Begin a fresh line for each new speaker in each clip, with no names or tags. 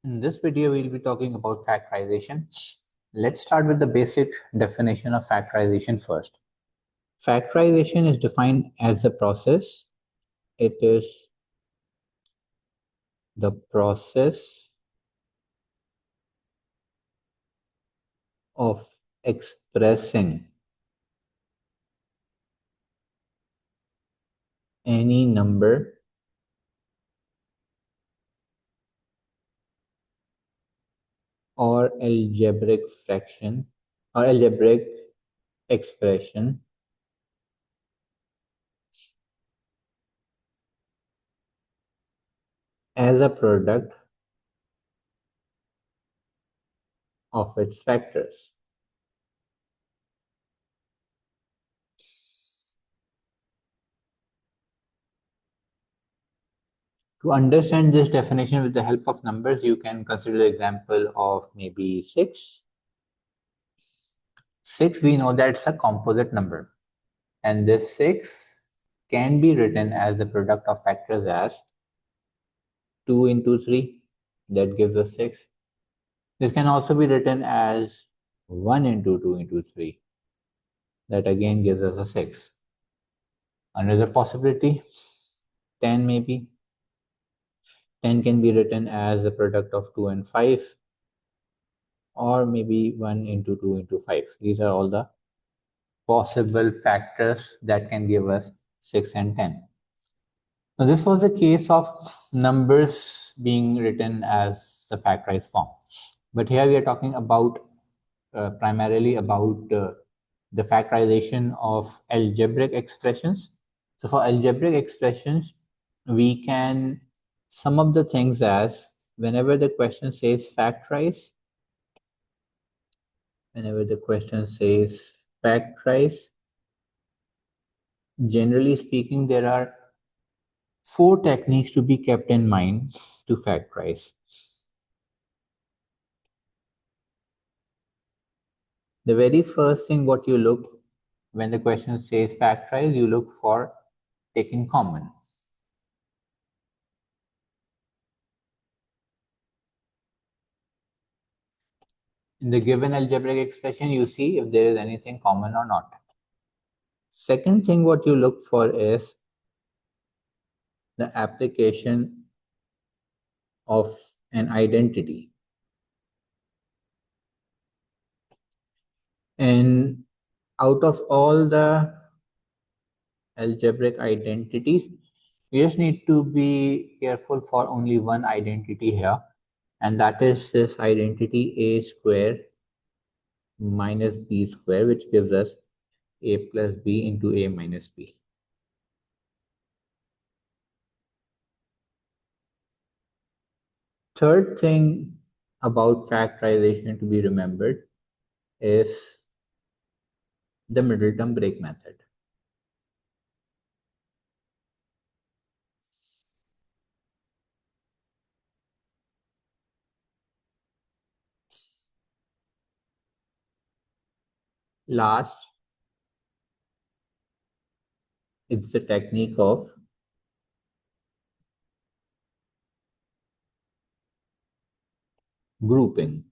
In this video, we'll be talking about factorization. Let's start with the basic definition of factorization first. Factorization is defined as the process. It is the process of expressing any number or algebraic fraction or algebraic expression as a product of its factors. To understand this definition with the help of numbers, you can consider the example of maybe 6. 6, we know that it's a composite number. And this 6 can be written as the product of factors as 2 into 3. That gives us 6. This can also be written as 1 into 2 into 3. That again gives us a 6. Another possibility, 10 maybe. 10 can be written as the product of 2 and 5. Or maybe 1 into 2 into 5. These are all the possible factors that can give us 6 and 10. Now, this was the case of numbers being written as the factorized form. But here we are talking about primarily about the factorization of algebraic expressions. So for algebraic expressions, we can sum up the things as whenever the question says factorize, generally speaking, there are 4 techniques to be kept in mind to factorize. The very first thing what you look when the question says factorize, you look for taking common. In the given algebraic expression, you see if there is anything common or not. Second thing what you look for is the application of an identity. And out of all the algebraic identities, you just need to be careful for only one identity here, and that is this identity a square minus b square, which gives us a plus b into a minus b. Third thing about factorization to be remembered is the middle term break method. Last, it's the technique of grouping.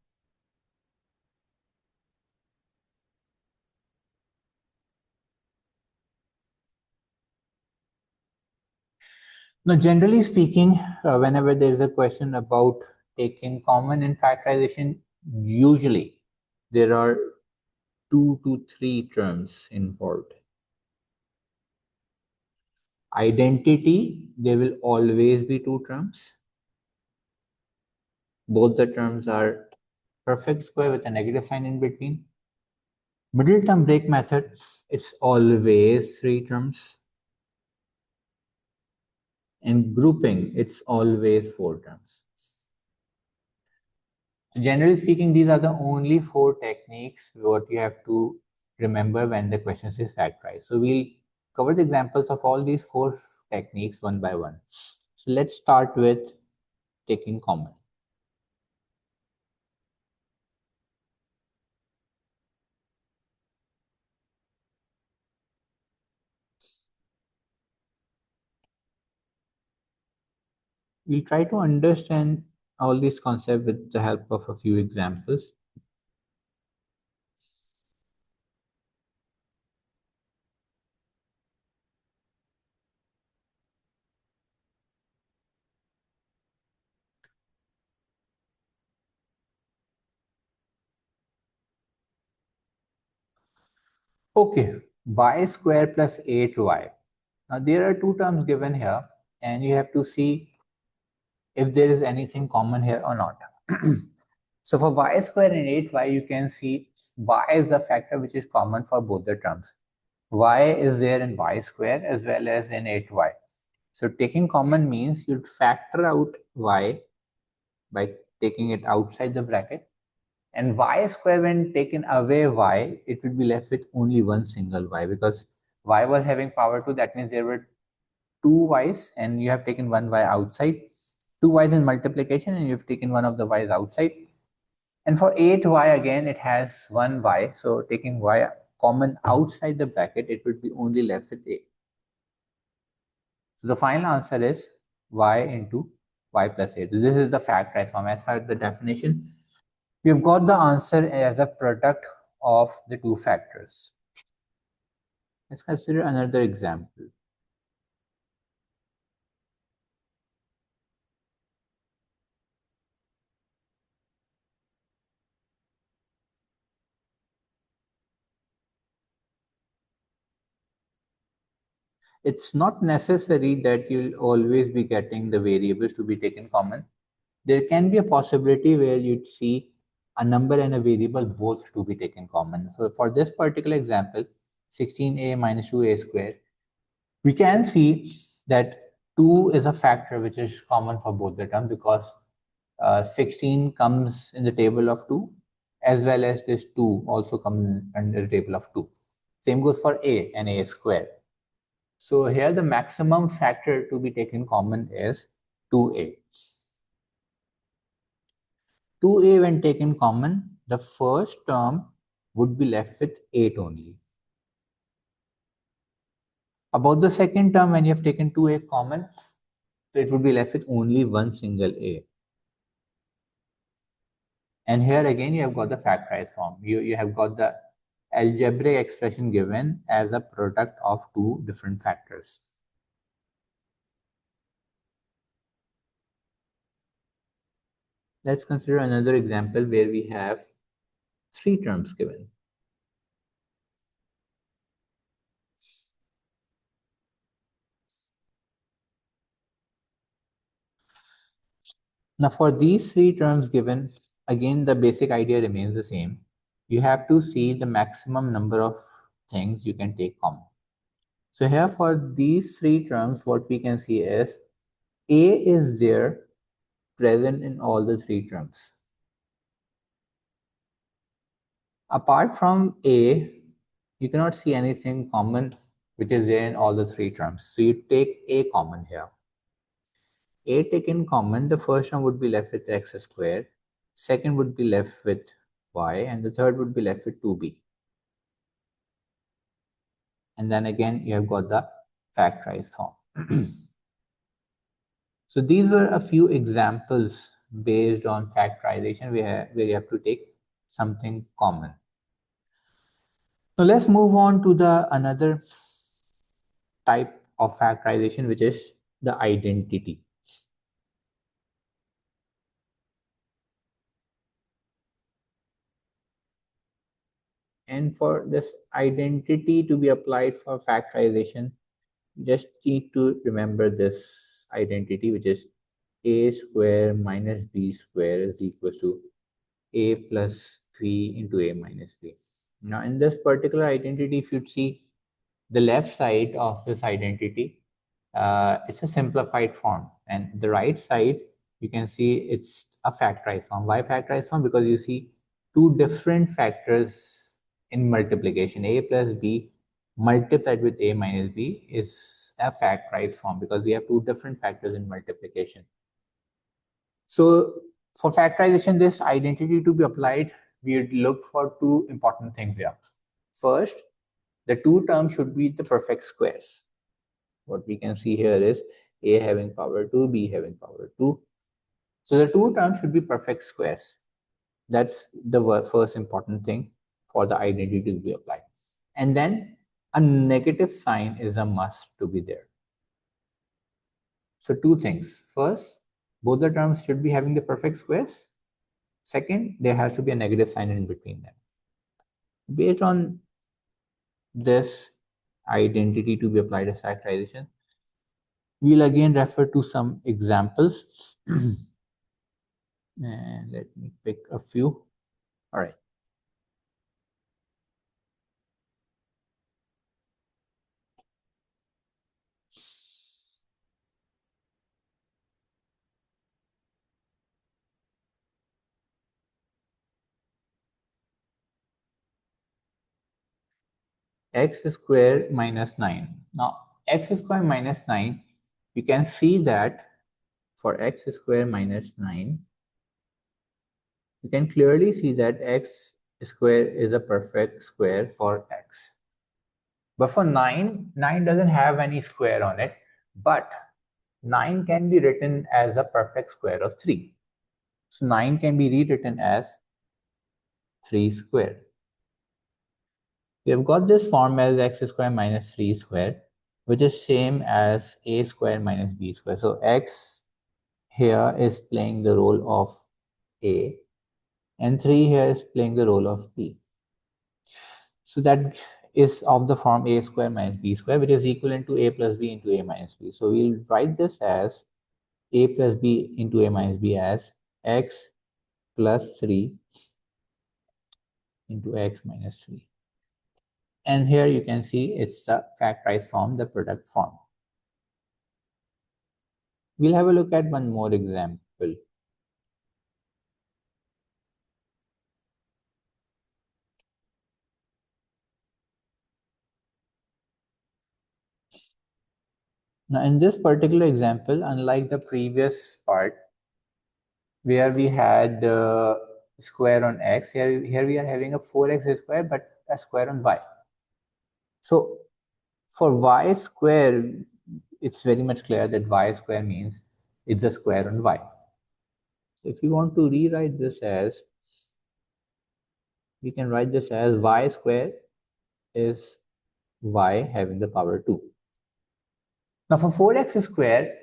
Now, generally speaking, whenever there is a question about taking common in factorization, usually there are 2 to 3 terms involved. Identity, there will always be 2 terms. Both the terms are perfect square with a negative sign in between. Middle term break method, it's always 3 terms. And grouping, it's always 4 terms. Generally speaking, these are the only 4 techniques what you have to remember when the question is factorized. So we'll cover the examples of all these 4 techniques one by one. So let's start with taking common. We'll try to understand all these concepts with the help of a few examples. Okay, y square plus 8y. Now there are two terms given here, and you have to see if there is anything common here or not. So for y square and 8y, you can see y is a factor which is common for both the terms. Y is there in y square as well as in 8y. So taking common means you'd factor out y by taking it outside the bracket, and y square, when taken away y, it would be left with only one single y, because y was having power 2. That means there were two y's and you have taken one y outside. Two y's in multiplication and you've taken one of the y's outside. And for 8y, again it has one y, so taking y common outside the bracket, it would be only left with a. So the final answer is y into y plus 8. So this is the factorized form. As per the definition, we've got the answer as a product of the two factors. Let's consider another example. It's not necessary that you'll always be getting the variables to be taken common. There can be a possibility where you'd see a number and a variable both to be taken common. So for this particular example, 16a minus 2a square, we can see that 2 is a factor which is common for both the terms, because 16 comes in the table of 2, as well as this 2 also comes under the table of 2. Same goes for a and a square. So here the maximum factor to be taken common is 2a. 2a when taken common, the first term would be left with 8 only. About the second term, when you have taken 2a common, so it would be left with only one single a. And here again, you have got the factorized form. You have got the algebraic expression given as a product of two different factors. Let's consider another example where we have three terms given. Now for these three terms given, again the basic idea remains the same. You have to see the maximum number of things you can take common. So here for these three terms, what we can see is a is there present in all the three terms. Apart from a, you cannot see anything common which is there in all the three terms. So you take a common here. A taken common, the first one would be left with x squared, second would be left with y, and the third would be left with 2b. And then again, you have got the factorized form. So these were a few examples based on factorization where you have to take something common. So let's move on to the another type of factorization, which is the identity. And for this identity to be applied for factorization, you just need to remember this identity, which is a square minus b square is equals to a plus b into a minus b. Now in this particular identity, if you see the left side of this identity, it's a simplified form, and the right side you can see it's a factorized form. Why factorized form? Because you see two different factors in multiplication. A plus b multiplied with a minus b is a factorized form, because we have two different factors in multiplication. So for factorization, this identity to be applied, we would look for two important things here. First, the two terms should be the perfect squares. What we can see here is a having power 2, b having power 2. So the two terms should be perfect squares. That's the first important thing for the identity to be applied. And then a negative sign is a must to be there. So two things. First, both the terms should be having the perfect squares. Second, there has to be a negative sign in between them. Based on this identity to be applied as factorization, we'll again refer to some examples. And let me pick a few. All right. X square minus 9. Now, x square minus 9, you can see that for x square minus 9, you can clearly see that x square is a perfect square for x. But for 9, 9 doesn't have any square on it, but 9 can be written as a perfect square of 3. So 9 can be rewritten as 3 square. We have got this form as x square minus 3 square, which is same as a square minus b square. So x here is playing the role of a, and 3 here is playing the role of b. So that is of the form a square minus b square, which is equivalent to a plus b into a minus b. So we'll write this as a plus b into a minus b as x plus 3 into x minus 3. And here you can see it's the factorized form, the product form. We'll have a look at one more example. Now, in this particular example, unlike the previous part where we had square on x, here we are having a 4x square, but a square on y. So for y square, it's very much clear that y square means it's a square on y. So if you want to rewrite this as, we can write this as y square is y having the power 2. Now for 4x square,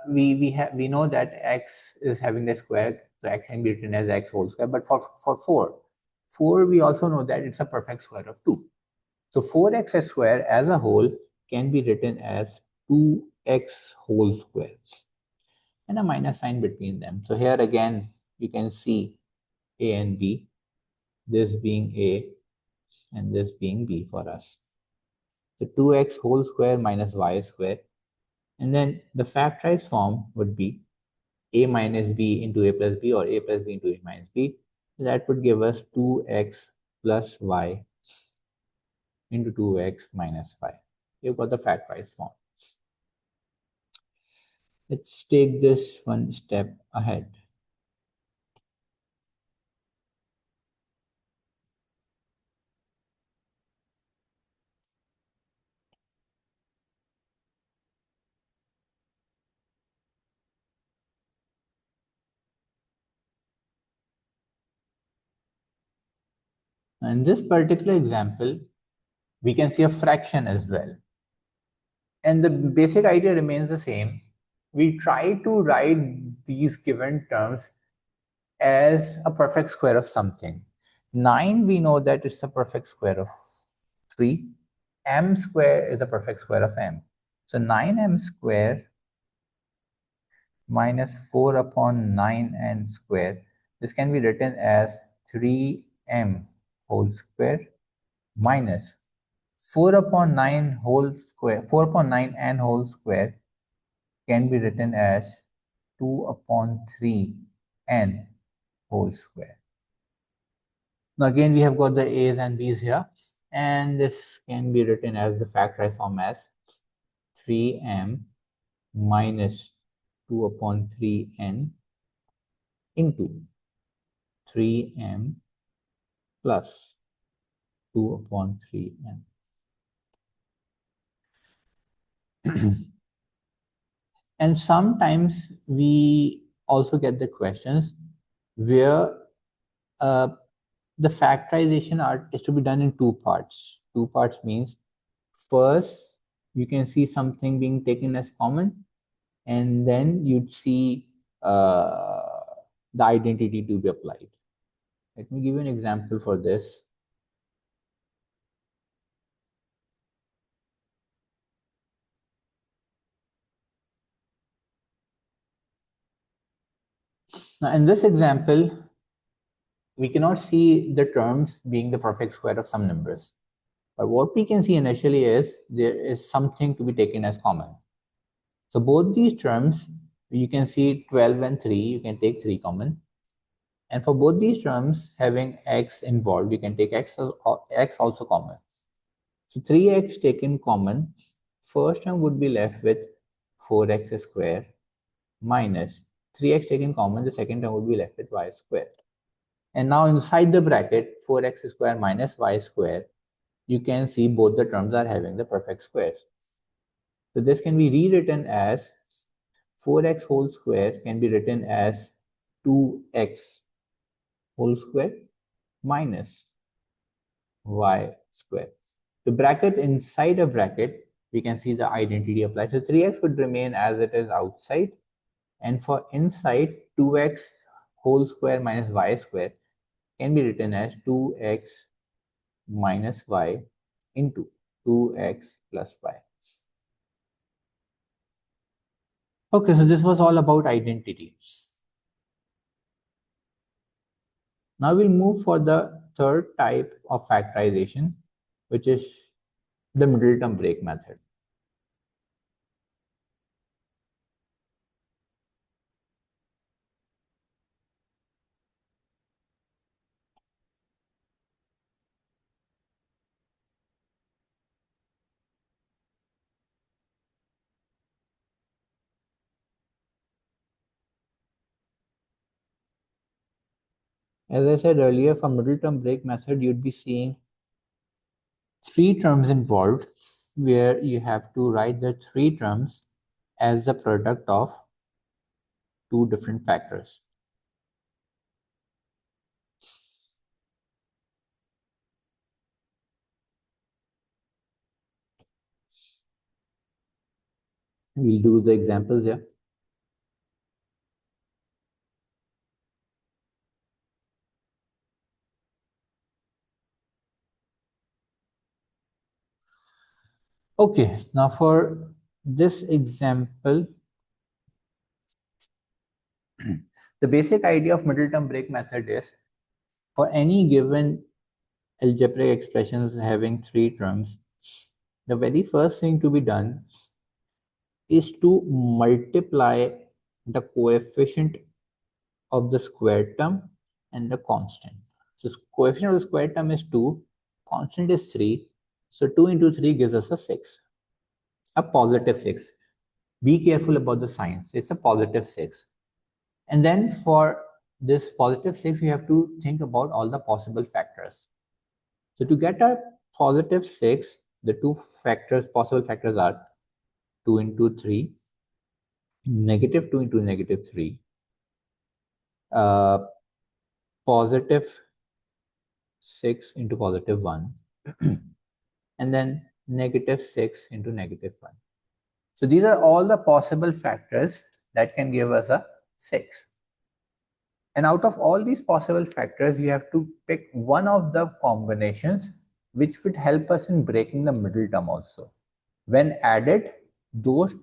we know that x is having the square, so x can be written as x whole square. But for 4 we also know that it's a perfect square of 2. So 4x square as a whole can be written as 2x whole square and a minus sign between them. So here again you can see a and b, this being a and this being b for us. So 2x whole square minus y square. And then the factorized form would be a minus b into a plus b, or a plus b into a minus b. That would give us 2x plus y into 2x minus y. You've got the factorized form. Let's take this one step ahead. In this particular example, we can see a fraction as well. And the basic idea remains the same. We try to write these given terms as a perfect square of something. 9, we know that it's a perfect square of 3. M square is a perfect square of m. So 9m square minus 4 upon 9n square. This can be written as 3m whole square minus 4 upon 9 whole square. 4 upon 9n whole square can be written as 2 upon 3n whole square. Now again, we have got the a's and b's here, and this can be written as the factorized form as 3m minus 2 upon 3n into 3m plus 2 upon 3n. And sometimes we also get the questions where uh, the factorization is to be done in two parts. Two parts means first you can see something being taken as common, and then you'd see the identity to be applied. Let me give you an example for this. Now, in this example, we cannot see the terms being the perfect square of some numbers. But what we can see initially is there is something to be taken as common. So both these terms, you can see 12 and 3, you can take 3 common. And for both these terms having x involved, you can take x also common. So 3x taken common, first term would be left with 4x square minus 3x taken common, the second term would be left with y square. And now inside the bracket, 4x square minus y square, you can see both the terms are having the perfect squares. So this can be rewritten as 4x whole square can be written as 2x whole square minus y square. The bracket inside a bracket, we can see the identity applied. So 3x would remain as it is outside, and for inside, 2x whole square minus y square can be written as 2x minus y into 2x plus y. Okay, so this was all about identity. Now we'll move for the third type of factorization, which is the middle term break method. As I said earlier, for middle term break method, you'd be seeing 3 terms involved, where you have to write the 3 terms as the product of 2 different factors. We'll do the examples here. Okay, now for this example, the basic idea of middle term break method is for any given algebraic expressions having 3 terms, the very first thing to be done is to multiply the coefficient of the square term and the constant. So coefficient of the square term is 2, constant is 3. So 2 into 3 gives us a 6, a positive 6. Be careful about the signs. It's a positive 6. And then for this positive 6, you have to think about all the possible factors. So to get a positive 6, the possible factors are 2 into 3, negative 2 into negative 3, uh, positive 6 into positive 1, and then negative 6 into negative 1. So these are all the possible factors that can give us a 6. And out of all these possible factors, you have to pick one of the combinations which would help us in breaking the middle term also. When added, those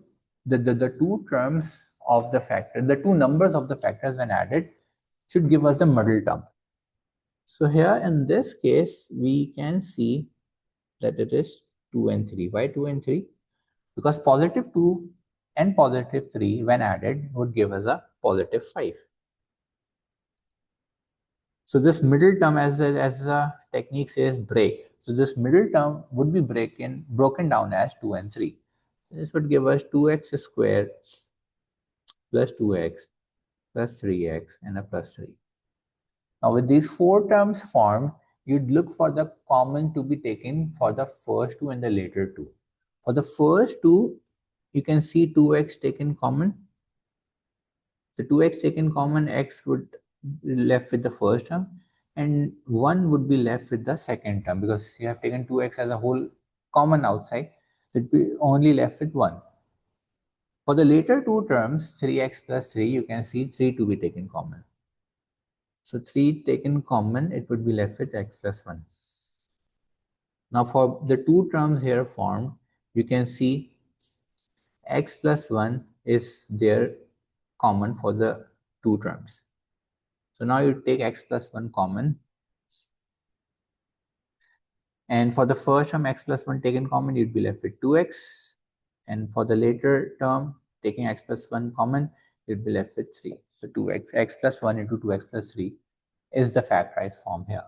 the two terms of the factor, the two numbers of the factors when added should give us the middle term. So here in this case, we can see that it is 2 and 3. Why 2 and 3? Because positive 2 and positive 3 when added would give us a positive 5. So this middle term, as the technique says, break. So this middle term would be broken down as 2 and 3. This would give us 2x squared plus 2x plus 3x and a plus 3. Now with these 4 terms formed, you'd look for the common to be taken for the first 2 and the later 2. For the first 2, you can see 2x taken common. The 2x taken common, x would be left with the first term, and 1 would be left with the second term, because you have taken 2x as a whole common outside, so it will be only left with 1. For the later two terms, 3x plus 3, you can see 3 to be taken common. So 3 taken common, it would be left with x plus 1. Now for the two terms here formed, you can see x plus 1 is there common for the two terms. So now you take x plus 1 common, and for the first term x plus 1 taken common, you'd be left with 2x, and for the later term taking x plus 1 common, you'd be left with 3. So 2x, x plus 1 into 2x plus 3 is the factorized form here.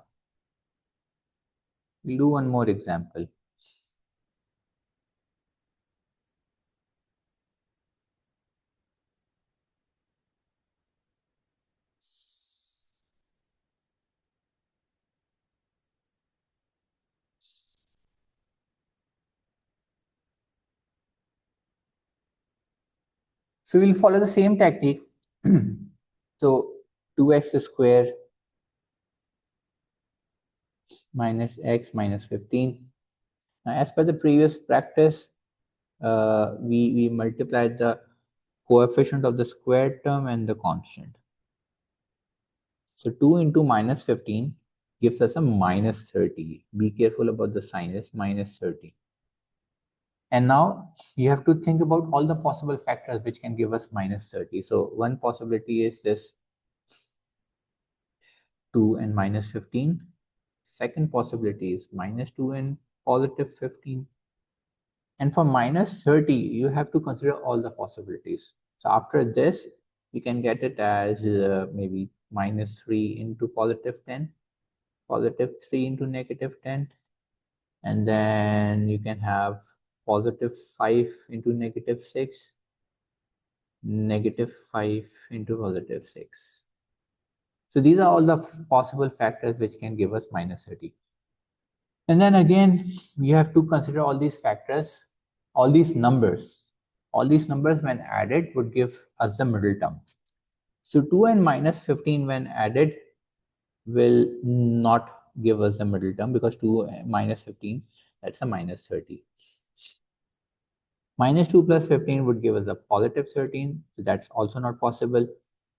We'll do one more example. So we'll follow the same technique. So 2x square minus x minus 15. Now, as per the previous practice, we multiplied the coefficient of the squared term and the constant. So 2 into minus 15 gives us a minus 30. Be careful about the sign, it's minus 30. And now you have to think about all the possible factors which can give us minus 30. So one possibility is this 2 and minus 15. Second possibility is minus 2 and positive 15. And for minus 30, you have to consider all the possibilities. So after this, you can get it as maybe minus 3 into positive 10, positive 3 into negative 10, and then you can have positive 5 into negative 6, negative 5 into positive 6. So these are all the possible factors which can give us minus 30. And then again, you have to consider all these factors, all these numbers. All these numbers when added would give us the middle term. So 2 and minus 15 when added will not give us the middle term, because 2 minus 15, that's a minus 30. Minus 2 plus 15 would give us a positive 13, so that's also not possible.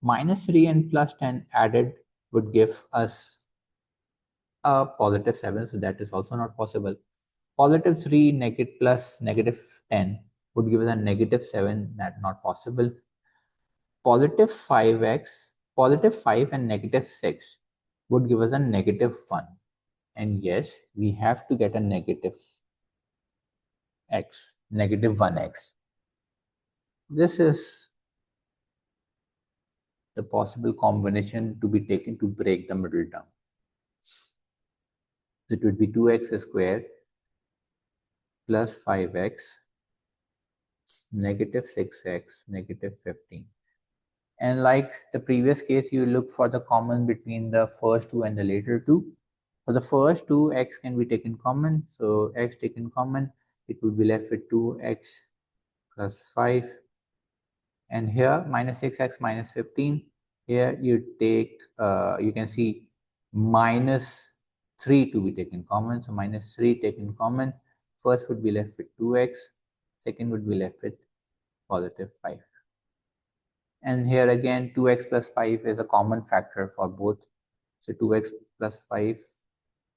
Minus 3 and plus 10 added would give us a positive 7, so that is also not possible. Positive 3 negative plus negative 10 would give us a negative 7, that's not possible. Positive 5x, positive 5 and negative 6 would give us a negative 1. And yes, we have to get a negative x, negative 1x. This is the possible combination to be taken to break the middle term. So it would be 2x squared plus 5x, negative 6x, negative 15. And like the previous case, you look for the common between the first two and the later two. For the first two, x can be taken common. So x taken common, it would be left with 2x plus 5. And here, minus 6x minus 15. Here you take, you can see minus 3 to be taken common. So minus 3 taken common. First would be left with 2x. Second would be left with positive 5. And here again, 2x plus 5 is a common factor for both. So 2x plus 5,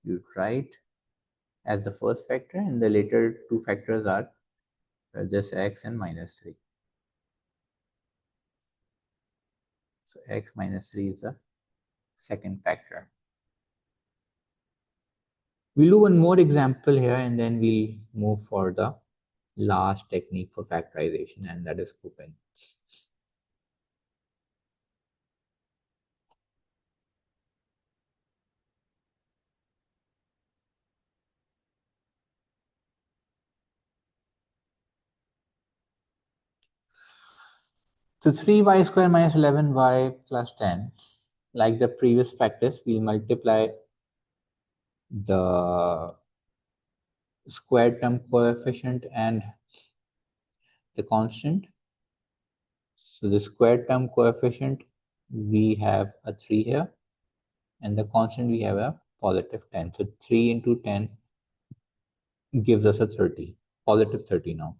you write as the first factor, and the later two factors are this x and minus 3. So x minus 3 is the second factor. We'll do one more example here, and then we'll move for the last technique for factorization, and that is grouping. So 3y square minus 11y plus 10, like the previous practice, we'll multiply the square term coefficient and the constant. So the square term coefficient, we have a 3 here, and the constant we have a positive 10. So 3 into 10 gives us a 30, positive 30 now.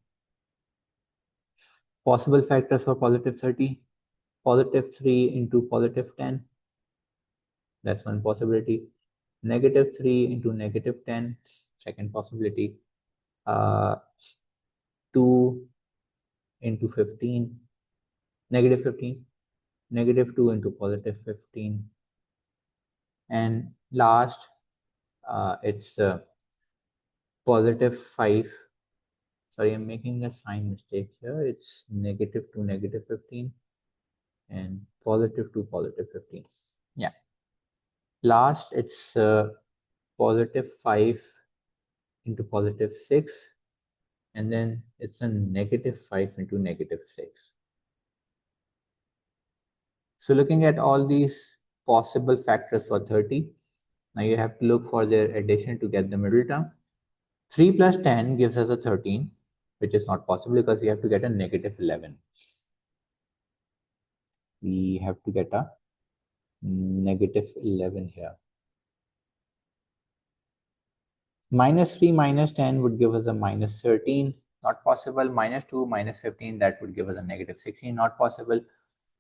Possible factors for positive 30, positive 3 into positive 10, that's one possibility. Negative 3 into negative 10, second possibility. 2 into 15, negative 15, negative 2 into positive 15. And last, it's positive 5. Sorry, I'm making a sign mistake here. It's negative 2, negative 15, and positive 2, positive 15. Yeah. Last, it's positive 5 into positive 6, and then it's a negative 5 into negative 6. So looking at all these possible factors for 30, now you have to look for their addition to get the middle term. 3 plus 10 gives us a 13, which is not possible because we have to get a negative 11. We have to get a negative 11 here. Minus 3 minus 10 would give us a minus 13, not possible. Minus 2 minus 15, that would give us a negative 16, not possible.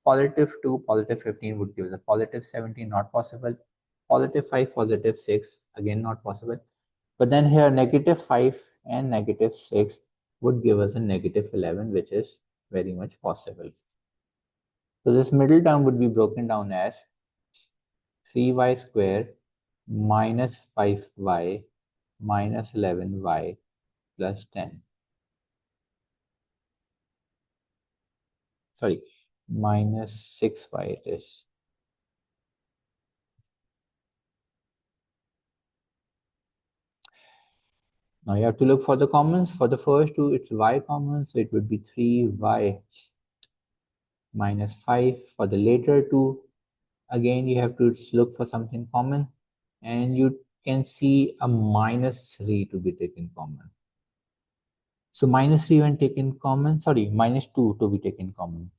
Positive 2 positive 15 would give us a positive 17, not possible. Positive 5 positive 6, again not possible. But then here negative 5 and negative 6 would give us a negative 11, which is very much possible. So this middle term would be broken down as 3y square minus 5y minus 11y plus 10. Sorry, minus 6y it is. Now you have to look for the commons. For the first two, it's y common, so it would be 3y minus 5. For the later two, again you have to look for something common, and you can see a minus 3 to be taken common. So minus 3 when taken common, sorry, minus 2 to be taken common.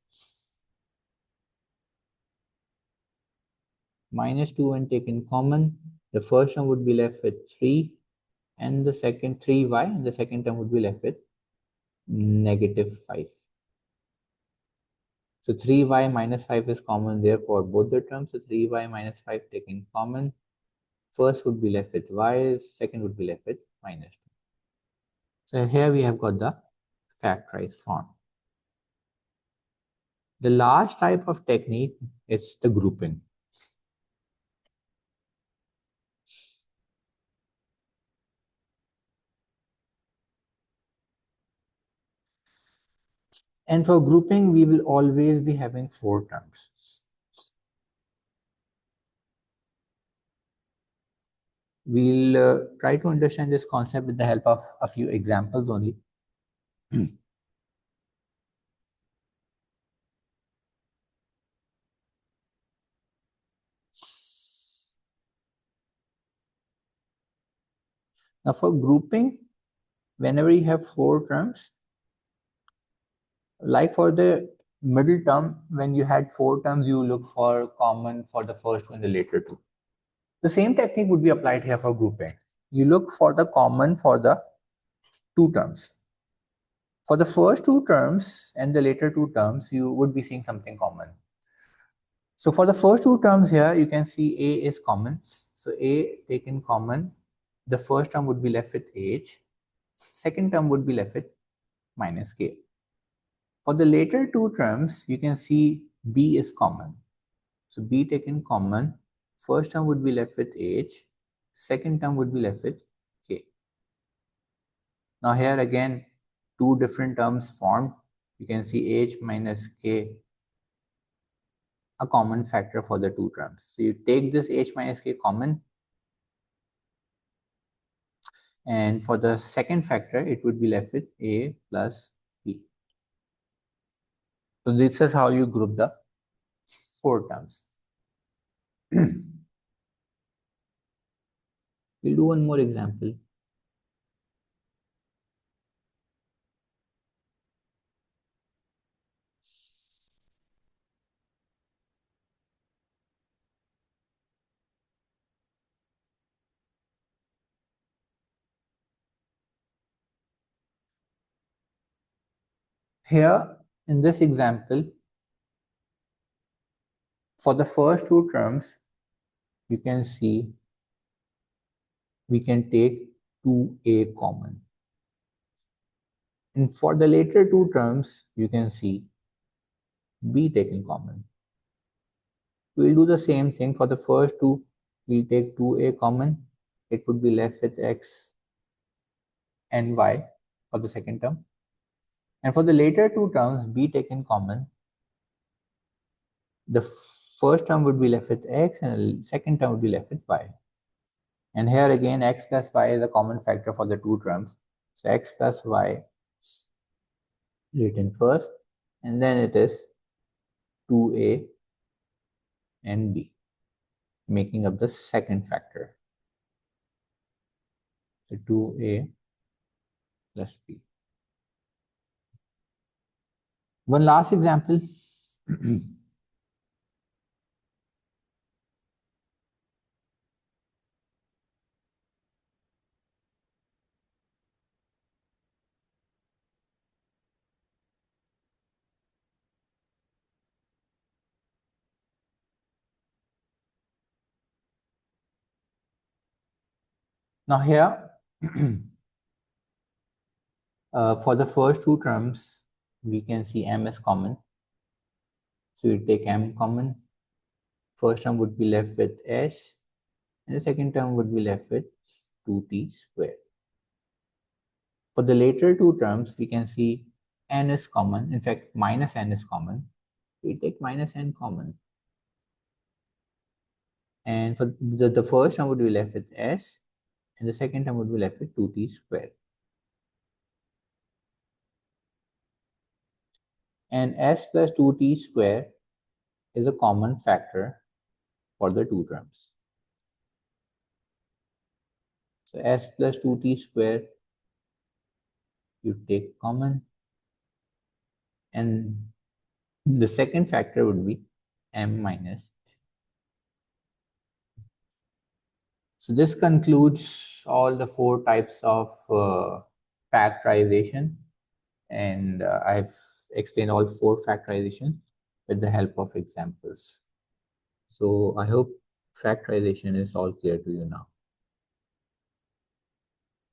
Minus 2 when taken common, the first one would be left with 3, and the second 3y, and the second term would be left with negative 5. So 3y minus 5 is common there for both the terms. So 3y minus 5 taken common. First would be left with y, second would be left with minus 2. So here we have got the factorized form. The last type of technique is the grouping. And for grouping, we will always be having 4 terms. We'll try to understand this concept with the help of a few examples only. Now for grouping, whenever you have 4 terms, like for the middle term, when you had 4 terms, you look for common for the first one and the later two. The same technique would be applied here for grouping. You look for the common for the 2 terms. For the first 2 terms and the later 2 terms, you would be seeing something common. So for the first 2 terms here, you can see A is common. So A taken common, the first term would be left with H, second term would be left with minus K. For the later 2 terms, you can see B is common. So B taken common, first term would be left with H, second term would be left with K. Now here again, 2 different terms formed. You can see H minus K, a common factor for the 2 terms. So you take this H minus K common, and for the second factor, it would be left with A plus B. So this is how you group the 4 terms. We'll do one more example. Here, in this example, for the first two terms, you can see we can take 2a common. And for the later two terms, you can see b taken common. We'll do the same thing for the first two. We'll take 2a common. It would be left with x and y for the second term. And for the later two terms, b taken common, the first term would be left with x and the second term would be left with y. And here again, x plus y is a common factor for the two terms. So x plus y written first, and then it is 2a and b, making up the second factor. So 2a plus b. One last example. Now here, for the first two terms, we can see m is common. So we take m common. First term would be left with s, and the second term would be left with 2t squared. For the later two terms, we can see n is common. In fact, minus n is common. We take minus n common. And for the first term would be left with s, and the second term would be left with 2t squared. And s plus 2t squared is a common factor for the two terms. So s plus 2t squared, you take common, and the second factor would be m minus. So this concludes all the four types of factorization, and I've explained all four factorization with the help of examples. So I hope factorization is all clear to you now.